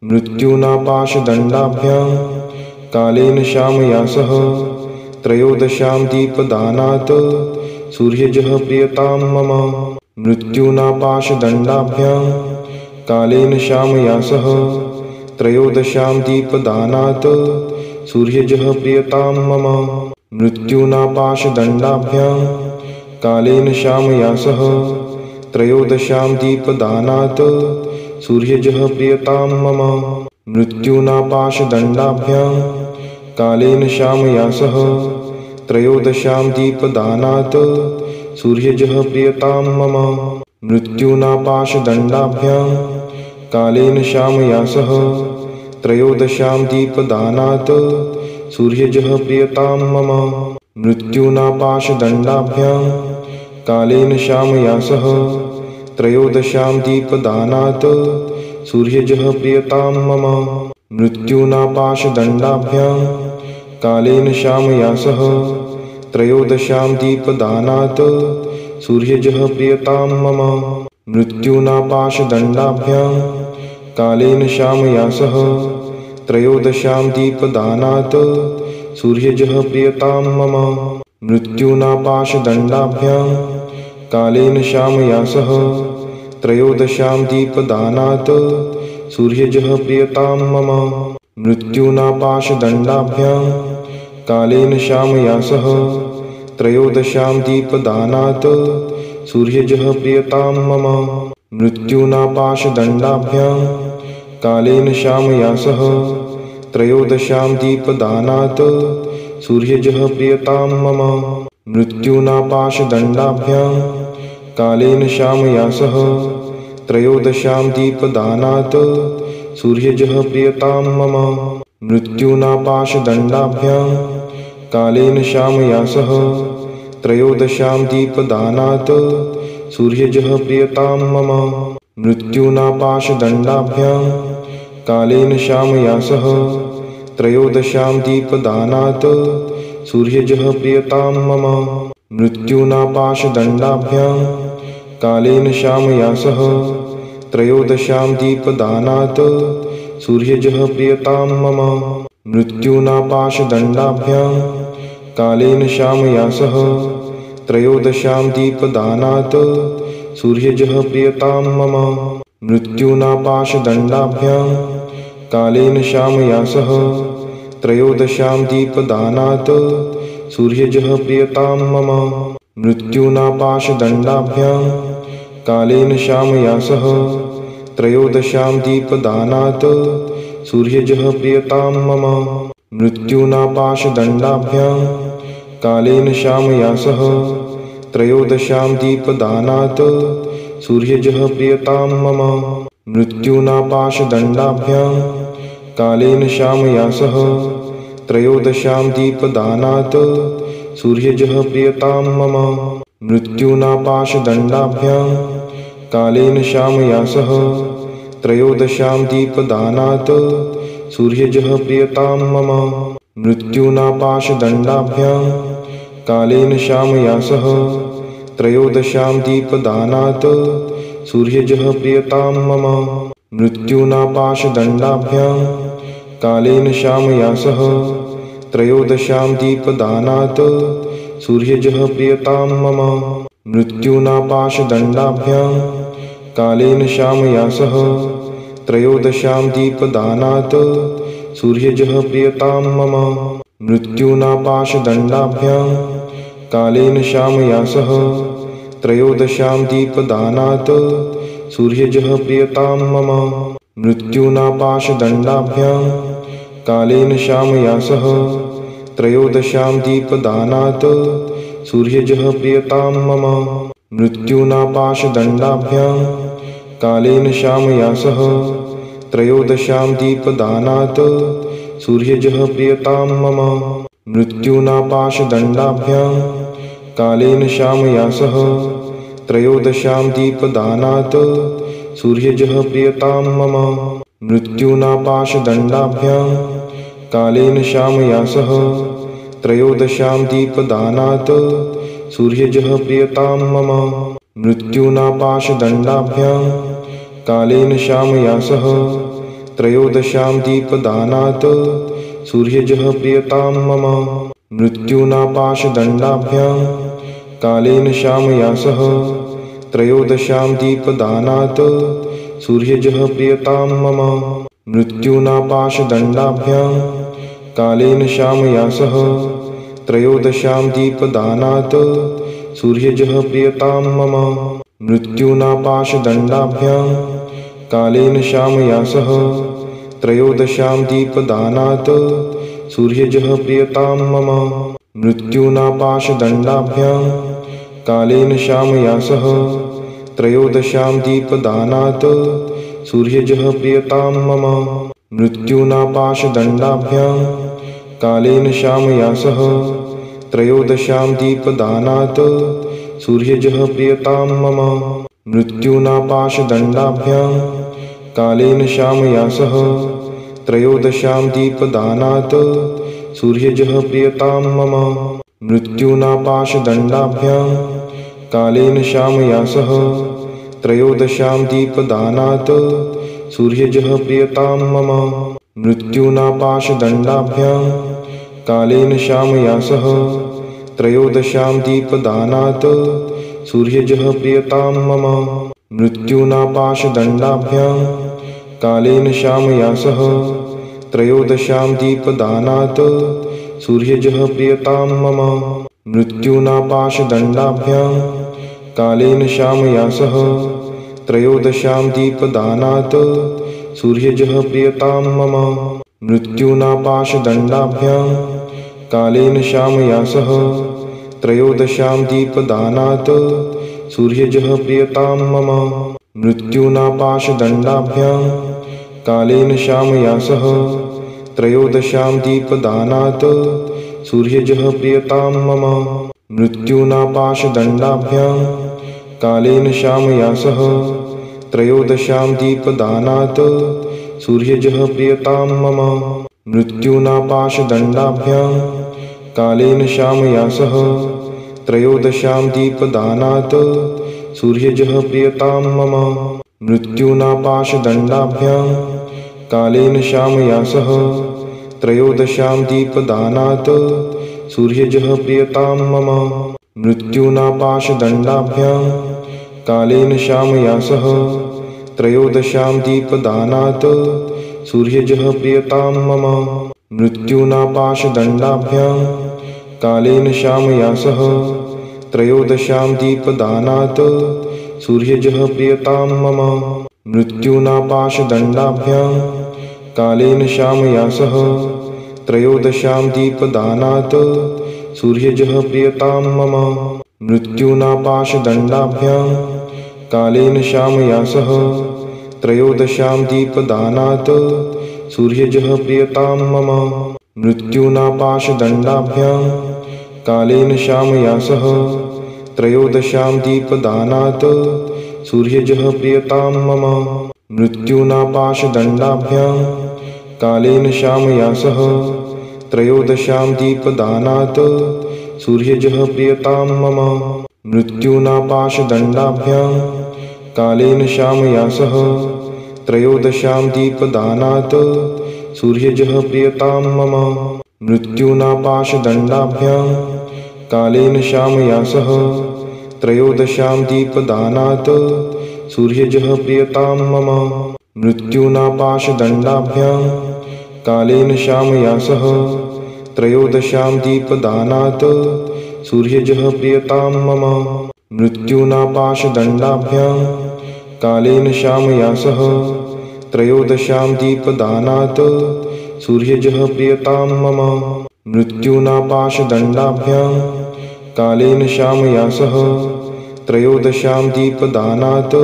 मृत्युनापाशदण्डाभ्यां कालेन शामया सह त्रयोदशां दीपदानात् सूर्यजः प्रियतां मम मृत्युनापाशदण्डाभ्यां कालेन शामया सह त्रयोदशां दीपदानात् सूर्यजः प्रियतां मम मृत्युनापाशदण्डाभ्यां कालेन शामया सह त्रयोदशां दीपदानात् सूर्यजः प्रियतां मम मृत्युनापाशदण्डाभ्यां कालेन शामया सह त्रयोदशां दीपदानात् सूर्यजः प्रियतां मम मृत्युनापाशदण्डाभ्यां कालेन शामया सह त्रयोदशां दीपदानात् सूर्यजः प्रियतां मम मृत्युनापाशदण्डाभ्यां कालेन शामया सह त्रयोदशां दीपदानात् सूर्यजः प्रियतां मम मृत्युनापाशदण्डाभ्यां कालेन शामया सह त्रयोदशां दीपदानात् सूर्यजः प्रियतां मम मृत्युनापाशदण्डाभ्यां कालेन शामया सह त्रयोदशां दीपदानात् सूर्यजः प्रियतां मम मृत्युनापाशदण्डाभ्यां कालेन शामया सह त्रयोदशां दीपदानात् सूर्यजः प्रियतां मम मृत्युनापाशदण्डाभ्यां कालेन शामया सह त्रयोदशां दीपदानात् सूर्यजः प्रियतां मम मृत्युनापाशदण्डाभ्यां कालेन शामया सह त्रयोदशां दीपदानात् सूर्यजः प्रियतां मम मृत्युनापाशदण्डाभ्यां कालेन शामया सह त्रयोदशां दीपदानात् सूर्यजः प्रियतां मम मृत्युनापाशदण्डाभ्यां कालेन शामया सह त्रयोदशां दीपदानात् सूर्यजः प्रियतां मम मृत्युनापाशदण्डाभ्यां कालेन शामया सह त्रयोदशां दीपदानात् सूर्यजः प्रियतां मम मृत्युनापाशदण्डाभ्यां कालेन शामया सह त्रयोदशां दीपदानात् सूर्यजः प्रियतां मम मृत्युनापाशदण्डाभ्यां कालेन शामया सह त्रयोदशां दीपदानात् सूर्यजः प्रियतां मम मृत्युनापाशदण्डाभ्यां कालेन शामया सह त्रयोदशां दीपदानात् सूर्यजः प्रियतां मम मृत्युनापाशदण्डाभ्यां कालेन शामया सह त्रयोदशां दीपदानात् सूर्यजः प्रियतां मम मृत्युनापाशदण्डाभ्यां कालेन शामया सह त्रयोदशां दीपदानात् सूर्यजः प्रियतां मम मृत्युनापाशदण्डाभ्यां कालेन शामया सह त्रयोदशां दीपदानात् सूर्यजः प्रियतां मम मृत्युनापाशदण्डाभ्यां कालेन शामया सह त्रयोदशां दीपदानात् सूर्यजः प्रियतां मम मृत्युनापाशदण्डाभ्यां कालेन शामया सह त्रयोदशां दीपदानात् सूर्यजः प्रियतां मम मृत्युनापाशदण्डाभ्यां कालेन शामया सह त्रयोदशां दीपदानात् सूर्यजः प्रियतां मम मृत्युनापाशदण्डाभ्यां कालेन शामया सह त्रयोदशां दीपदानात् सूर्यजः प्रियतां मम मृत्युनापाशदण्डाभ्यां कालेन शामया सह त्रयोदशां दीपदानात् सूर्यजः प्रियतां मम मृत्युनापाशदण्डाभ्यां कालेन शामया सह त्रयोदशां दीपदानात् सूर्यजः प्रियतां मम मृत्युनापाशदण्डाभ्यां कालेन शामया सह त्रयोदशां दीपदानात् सूर्यजः प्रियतां मम मृत्युनापाशदण्डाभ्यां कालेन शामया सह त्रयोदशां दीपदानात् सूर्यजः प्रियतां मम मृत्युनापाशदण्डाभ्यां कालेन शामया सह त्रयोदशां दीपदानात् सूर्यजः प्रियतां मम मृत्युनापाशदण्डाभ्यां कालेन शामया सह त्रयोदश्यां दीपदानात् सूर्यजः प्रियतां मम। मृत्युनापाशदण्डाभ्यां कालेन शामया सह त्रयोदश्यां दीपदानात् सूर्यजः प्रियतां मम। मृत्युनापाशदण्डाभ्यां कालेन शामया सह त्रयोदश्यां दीपदानात् सूर्यजः प्रियतां मम। मृत्युनापाशदण्डाभ्यां कालेन शामया सह त्रयोदश्यां दीपदानात् सूर्यजः प्रियतां मम। मृत्युनापाशदण्डाभ्यां कालेन शामया सह त्रयोदश्यां दीपदानात् सूर्यजः प्रियतां मम। मृत्युनापाशदण्डाभ्यां कालेन शामया सह त्रयोदश्यां दीपदानात् सूर्यजः प्रियतां मम। मृत्युनापाशदण्डाभ्यां कालेन शामया सह त्रयोदश्यां दीपदानात् सूर्यजः प्रियतां मम। मृत्युनापाशदण्डाभ्यां कालेन शामया सह त्रयोदश्यां दीपदानात् सूर्यजः प्रियतां मम। मृत्युनापाशदण्डाभ्यां कालेन शामया सह त्रयोदश्यां दीपदानात् सूर्यजः प्रियतां मम। मृत्युनापाशदण्डाभ्यां कालेन शामया सह त्रयोदश्यां दीपदानात् सूर्यजः प्रियतां मम। मृत्युनापाशदण्डाभ्यां कालेन शामया सह त्रयोदश्यां दीपदानात् सूर्यजः प्रियतां मम। मृत्युनापाशदण्डाभ्यां कालेन शामया सह त्रयोदश्यां दीपदानात् सूर्यजः प्रियतां मम। मृत्युनापाशदण्डाभ्यां कालेन शामया सह त्रयोदश्यां दीपदानात् सूर्यजः प्रियतां मम। मृत्युनापाशदण्डाभ्यां कालेन शामया सह त्रयोदश्यां दीपदानात् सूर्यजः प्रियतां मम। मृत्युनापाशदण्डाभ्यां कालेन शामया सह त्रयोदश्यां दीपदानात् सूर्यजः प्रियतां मम। मृत्युनापाशदण्डाभ्यां कालेन शामया सह त्रयोदश्यां दीपदानात् सूर्यजः प्रियतां मम। मृत्युनापाशदण्डाभ्यां कालेन शामया सह त्रयोदश्यां दीपदानात् सूर्यजः प्रियतां मम। मृत्युनापाशदण्डाभ्यां कालेन शामया सह त्रयोदश्यां दीपदानात् सूर्यजः प्रियतां मम। मृत्युनापाशदण्डाभ्यां कालेन शामया सह त्रयोदश्यां दीपदानात् सूर्यजः प्रियतां मम। मृत्युनापाशदण्डाभ्यां कालेन शामया सह त्रयोदश्यां दीपदानात् सूर्यजः प्रियतां मम। मृत्युनापाशदण्डाभ्यां कालेन शामया सह त्रयोदश्यां दीपदानात् सूर्यजः प्रियतां मम। मृत्युनापाशदण्डाभ्यां कालेन शामया सह त्रयोदश्यां दीपदानात् सूर्यजः प्रियतां मम। मृत्युनापाशदण्डाभ्यां कालेन शामया सह त्रयोदश्यां दीपदानात् सूर्यजः प्रियतां मम। मृत्युनापाशदण्डाभ्यां कालेन शामया सह त्रयोदश्यां दीपदानात् सूर्यजः प्रियतां मम। मृत्युनापाशदण्डाभ्यां कालेन शामया सह त्रयोदश्यां दीपदानात् सूर्यजः प्रियतां मम। मृत्युनापाशदण्डाभ्यां कालेन शामया सह त्रयोदश्यां दीपदानात् सूर्यजः प्रियतां मम। मृत्युनापाशदण्डाभ्यां कालेन शामया सह त्रयोदश्यां दीपदानात्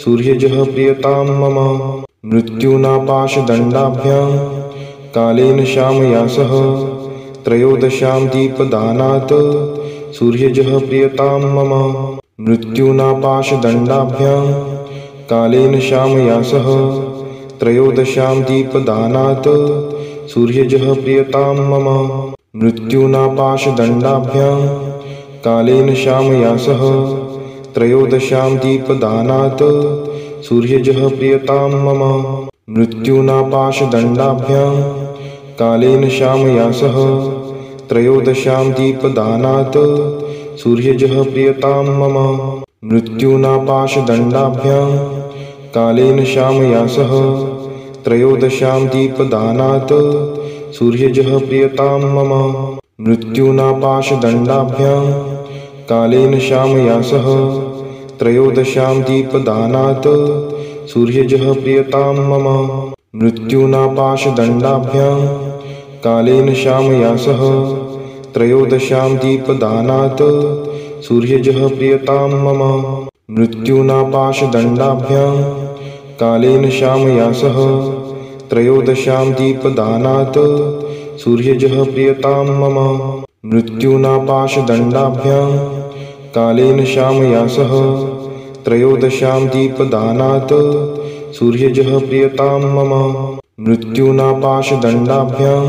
सूर्यजः प्रियतां मम। मृत्युनापाशदण्डाभ्यां कालेन शामया सह त्रयोदश्यां दीपदानात् सूर्यजः प्रियतां मम। मृत्युनापाशदण्डाभ्यां कालेन शामया सह त्रयोदश्यां दीपदानात् सूर्यजः प्रियतां मम। मृत्युनापाशदण्डाभ्यां कालेन शामया सह त्रयोदश्यां दीपदानात् सूर्यजः प्रियतां मम। मृत्युना पाशदण्डाभ्यां कालेन शामया सह त्रयोदशां दीपदानात् सूर्यजः प्रियतां मम मृत्युना पाशदण्डाभ्यां कालेन शामया सह त्रयोदशां दीपदानात् सूर्यजः प्रियतां मम मृत्युना पाशदण्डाभ्यां कालेन शामया सह त्रयोदशां दीपदानात् सूर्यजः प्रियतां मम मृत्युना पाशदण्डाभ्यां कालेन शामया सह त्रयोदशां दीपदानात् सूर्यजः प्रियतां मम मृत्युना पाशदण्डाभ्यां कालेन शामया सह त्रयोदशां दीपदानात् सूर्यजः प्रियतां मम मृत्युना पाशदण्डाभ्यां कालेन शामया सह त्रयोदशां दीपदानात् सूर्यजः प्रियतां मम मृत्युना पाशदण्डाभ्यां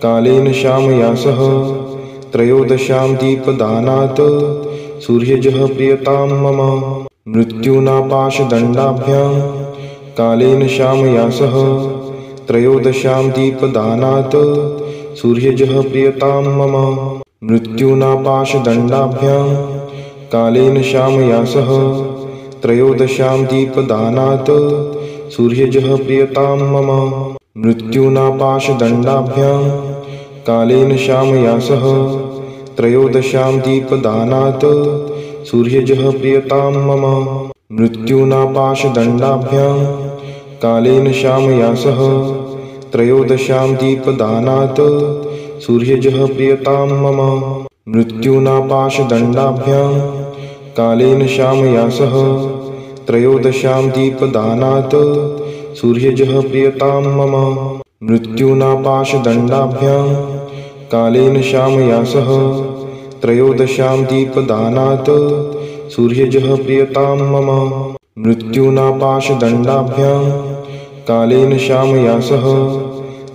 कालेन शामया सह त्रयोदशां दीपदानात् सूर्यजः प्रियतां मम मृत्युना पाशदण्डाभ्यां कालेन शामया सह त्रयोदशां दीपदानात् सूर्यजः प्रियतां मम मृत्युना पाशदण्डाभ्यां कालेन शामया सह त्रयोदशां दीपदानात् सूर्यजः प्रियतां मम मृत्युना पाशदण्डाभ्यां कालेन शामया सह त्रयोदशां दीपदानात् सूर्यजः प्रियतां मम मृत्युना पाशदण्डाभ्यां कालेन शामया सह त्रयोदशां दीपदानात् सूर्यजः प्रियतां मम मृत्युना पाशदण्डाभ्यां कालेन शामया सह त्रयोदशां दीपदानात् सूर्यजः प्रियतां मम मृत्युना पाशदण्डाभ्यां कालेन शामया सह त्रयोदशां दीपदानात् सूर्यजः प्रियतां मम मृत्युना पाशदण्डाभ्यां कालेन शामया सह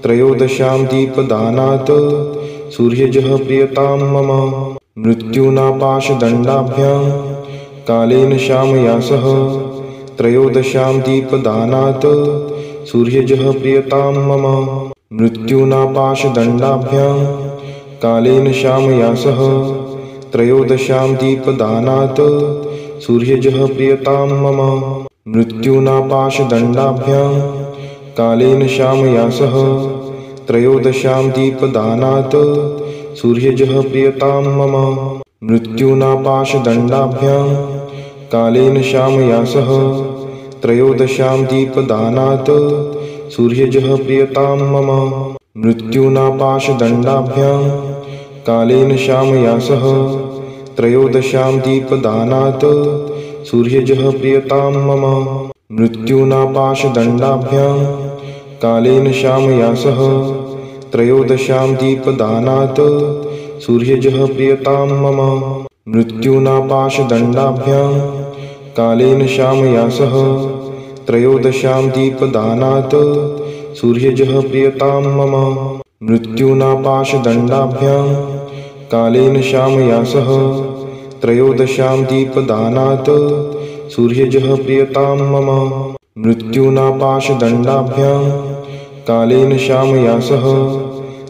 त्रयोदशां दीपदानात् सूर्यजः प्रियतां मम मृत्युना पाशदण्डाभ्यां कालेन शामया सह त्रयोदशां दीपदानात् सूर्यजः प्रियतां मम मृत्युना पाशदण्डाभ्यां कालेन शामया सह त्रयोदशां दीपदानात् सूर्यजः प्रियतां मम मृत्युना पाशदण्डाभ्यां कालेन शामया सह त्रयोदशां दीपदानात् सूर्यजः प्रियतां मम मृत्युना पाशदण्डाभ्यां कालेन शामया सह त्रयोदशां दीपदानात् सूर्यजः प्रियतां मम मृत्युना पाशदण्डाभ्यां कालेन शामया सह त्रयोदशां दीपदानात् सूर्यजः प्रियतां मम मृत्युना पाशदण्डाभ्यां कालेन शामया सह त्रयोदशां दीपदानात् सूर्यजः प्रियतां मम मृत्युना पाशदण्डाभ्यां कालेन शामया सह त्रयोदशां दीपदानात् सूर्यजः प्रियतां मम मृत्युना पाशदण्डाभ्यां कालेन शामया सह त्रयोदशां दीपदानात् सूर्यजः प्रियतां मम मृत्युना पाशदण्डाभ्यां कालेन शामया सह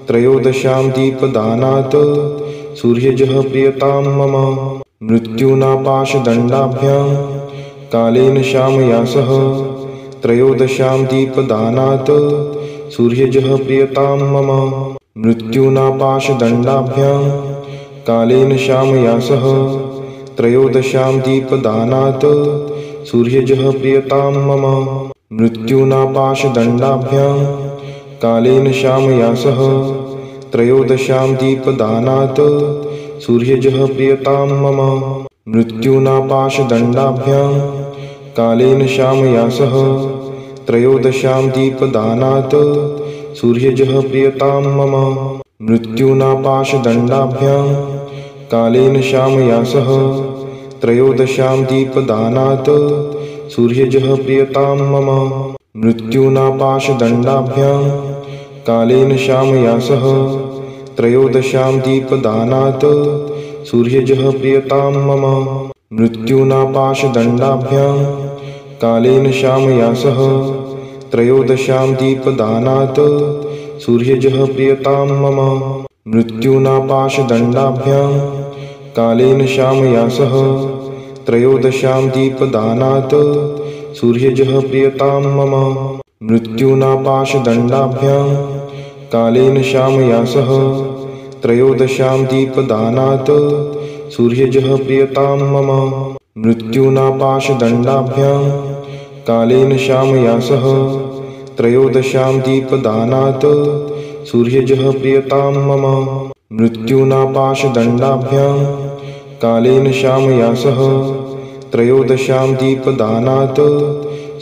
त्रयोदशां दीपदानात् सूर्यजः प्रियतां मम मृत्युना पाशदण्डाभ्यां कालेन शामया सह त्रयोदशां दीपदानात् सूर्यजः प्रियतां मम मृत्युना पाशदण्डाभ्यां कालेन शामया सह त्रयोदशां दीपदानात् सूर्यजः प्रियतां मम मृत्युना पाशदण्डाभ्यां कालेन शामया सह त्रयोदशां दीपदानात् सूर्यजः प्रियतां मम मृत्युना पाशदण्डाभ्यां कालेन शामया सह त्रयोदशां दीपदानात् सूर्यजः प्रियतां मम मृत्युना पाशदण्डाभ्यां कालेन शामया सह त्रयोदशां दीपदानात् सूर्यजः प्रियतां मम मृत्युना पाशदण्डाभ्यां कालेन शामया सह त्रयोदशां दीपदानात् सूर्यजः प्रियतां मम मृत्युना पाशदण्डाभ्यां कालेन शामया सह त्रयोदश्यां दीपदानात् सूर्यजः प्रियतां मम। मृत्युना पाशदण्डाभ्यां कालेन शामया सह त्रयोदश्यां दीपदानात् सूर्यजः प्रियतां मम। मृत्युना पाशदण्डाभ्यां कालेन शामया सह त्रयोदश्यां दीपदानात् सूर्यजः प्रियतां मम। मृत्युना पाशदण्डाभ्यां कालेन शामया सह त्रयोदश्यां दीपदानात् सूर्यजः प्रियतां मम। मृत्युना पाशदण्डाभ्यां कालेन शामया सह त्रयोदश्यां दीपदानात्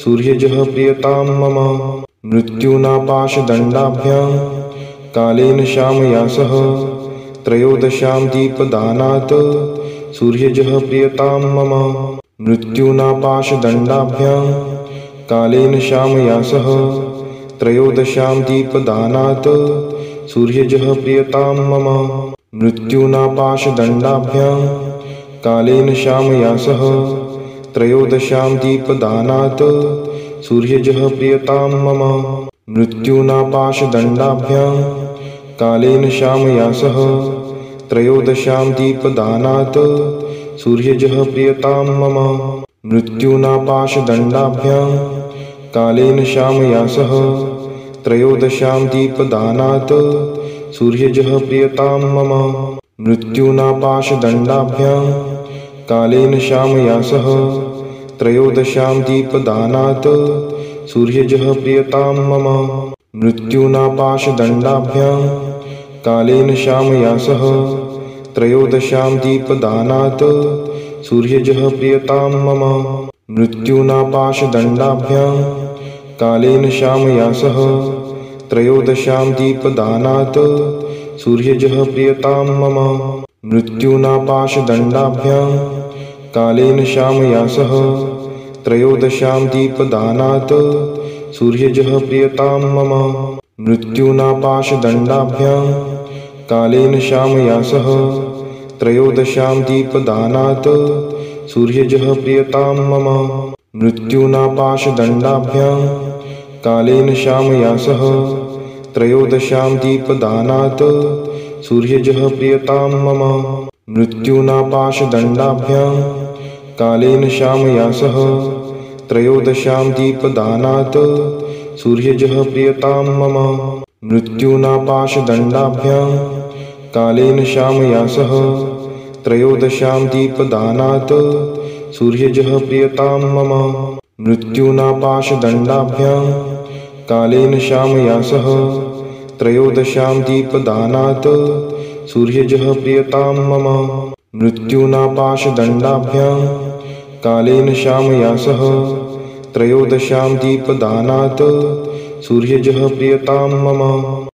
सूर्यजः प्रियतां मम। मृत्युना पाशदण्डाभ्यां कालेन शामया सह त्रयोदश्यां दीपदानात् सूर्यजः प्रियतां मम। मृत्युना पाशदण्डाभ्यां कालेन शामया सह त्रयोदश्यां दीपदानात् सूर्यजः प्रियतां मम। मृत्युना पाशदण्डाभ्यां कालेन शामया सह त्रयोदश्यां दीपदानात् सूर्यजः प्रियतां मम। मृत्युना पाशदण्डाभ्यां कालेन शामया सह त्रयोदश्यां दीपदानात् सूर्यजः प्रियतां मम। मृत्युना पाशदण्डाभ्यां कालेन शामया सह त्रयोदश्यां दीपदानात् सूर्यजः प्रियतां मम। मृत्युना पाशदण्डाभ्यां कालेन शामया सह त्रयोदश्यां दीपदानात् सूर्यजः प्रियतां मम। मृत्युना पाशदण्डाभ्यां कालेन शामया सह त्रयोदश्यां दीपदानात् सूर्यजः प्रियतां मम। मृत्युना पाशदण्डाभ्यां कालेन शामया सह त्रयोदश्यां दीपदानात् सूर्यजः प्रियतां मम। मृत्युना पाशदण्डाभ्यां कालेन शामया सह त्रयोदश्यां दीपदानात् सूर्यजः प्रियतां मम। मृत्युना पाशदण्डाभ्यां कालेन शामया सह त्रयोदश्यां दीपदानात् सूर्यजः प्रियतां मम। मृत्युना पाशदण्डाभ्यां कालेन शामया सह त्रयोदश्यां दीपदानात् सूर्यजः प्रियतां मम। मृत्युना पाशदण्डाभ्यां कालेन शामया सह त्रयोदश्यां दीपदानात् सूर्यजः प्रियतां मम। मृत्युना पाशदण्डाभ्यां कालेन शामया सह त्रयोदश्यां दीपदानात् सूर्यजः प्रियतां मम। मृत्युना पाशदण्डाभ्यां कालेन शामया सह त्रयोदश्यां दीपदानात् सूर्यजः प्रियतां मम। मृत्युना पाशदण्डाभ्यां कालेन शामया सह त्रयोदश्यां दीपदानात् सूर्यजः प्रियतां मम।